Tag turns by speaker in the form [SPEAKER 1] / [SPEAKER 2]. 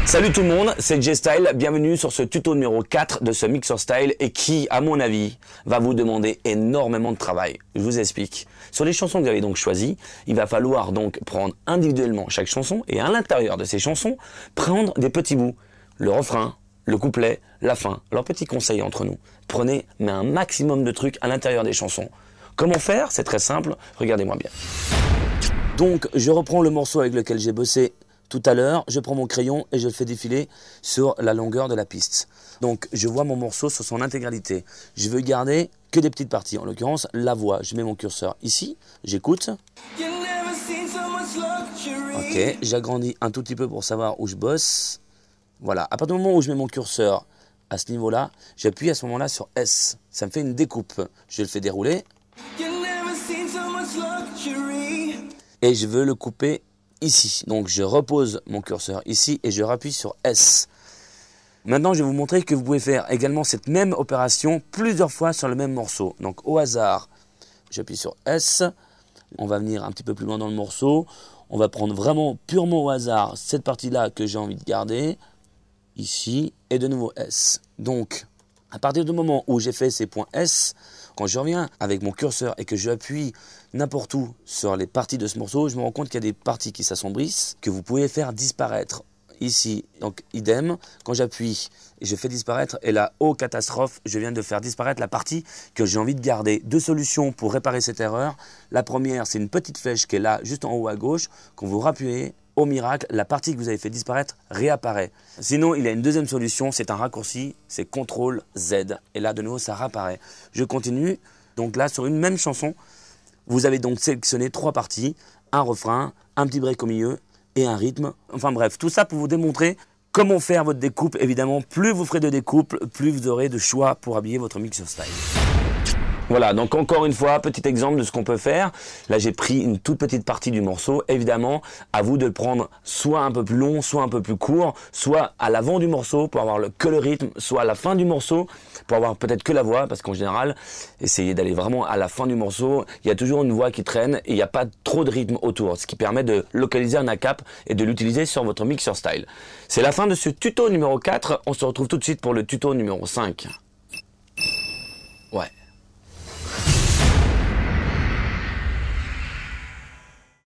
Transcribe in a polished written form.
[SPEAKER 1] Salut tout le monde, c'est J-Style, bienvenue sur ce tuto numéro 4 de ce Mixer Style et qui, à mon avis, va vous demander énormément de travail. Je vous explique. Sur les chansons que vous avez donc choisies, il va falloir donc prendre individuellement chaque chanson et à l'intérieur de ces chansons, prendre des petits bouts. Le refrain, le couplet, la fin. Alors petit conseil entre nous, prenez mais un maximum de trucs à l'intérieur des chansons. Comment faire? C'est très simple, regardez-moi bien. Donc je reprends le morceau avec lequel j'ai bossé tout à l'heure, je prends mon crayon et je le fais défiler sur la longueur de la piste. Donc je vois mon morceau sur son intégralité. Je veux garder que des petites parties, en l'occurrence la voix. Je mets mon curseur ici, j'écoute. Ok, j'agrandis un tout petit peu pour savoir où je bosse. Voilà, à partir du moment où je mets mon curseur à ce niveau-là, j'appuie à ce moment-là sur S. Ça me fait une découpe. Je le fais dérouler. Et je veux le couper ici. Donc je repose mon curseur ici et je rappuie sur S. Maintenant je vais vous montrer que vous pouvez faire également cette même opération plusieurs fois sur le même morceau. Donc au hasard, j'appuie sur S. On va venir un petit peu plus loin dans le morceau. On va prendre vraiment purement au hasard cette partie-là que j'ai envie de garder. Ici et de nouveau S. Donc à partir du moment où j'ai fait ces points S, quand je reviens avec mon curseur et que j'appuie n'importe où sur les parties de ce morceau, je me rends compte qu'il y a des parties qui s'assombrissent, que vous pouvez faire disparaître. Ici, donc idem, quand j'appuie et je fais disparaître, et là, oh catastrophe, je viens de faire disparaître la partie que j'ai envie de garder. Deux solutions pour réparer cette erreur. La première, c'est une petite flèche qui est là, juste en haut à gauche. Quand vous rappuyez, au miracle, la partie que vous avez fait disparaître réapparaît. Sinon, il y a une deuxième solution, c'est un raccourci, c'est CTRL Z. Et là, de nouveau, ça réapparaît. Je continue. Donc là, sur une même chanson, vous avez donc sélectionné trois parties, un refrain, un petit break au milieu et un rythme. Enfin bref, tout ça pour vous démontrer comment faire votre découpe. Évidemment, plus vous ferez de découpe, plus vous aurez de choix pour habiller votre Mixer Style. Voilà, donc encore une fois, petit exemple de ce qu'on peut faire. Là, j'ai pris une toute petite partie du morceau. Évidemment, à vous de le prendre soit un peu plus long, soit un peu plus court, soit à l'avant du morceau pour avoir que le rythme, soit à la fin du morceau pour avoir peut-être que la voix, parce qu'en général, essayez d'aller vraiment à la fin du morceau. Il y a toujours une voix qui traîne et il n'y a pas trop de rythme autour, ce qui permet de localiser un ACAP et de l'utiliser sur votre Mixer Style. C'est la fin de ce tuto numéro 4. On se retrouve tout de suite pour le tuto numéro 5. Ouais.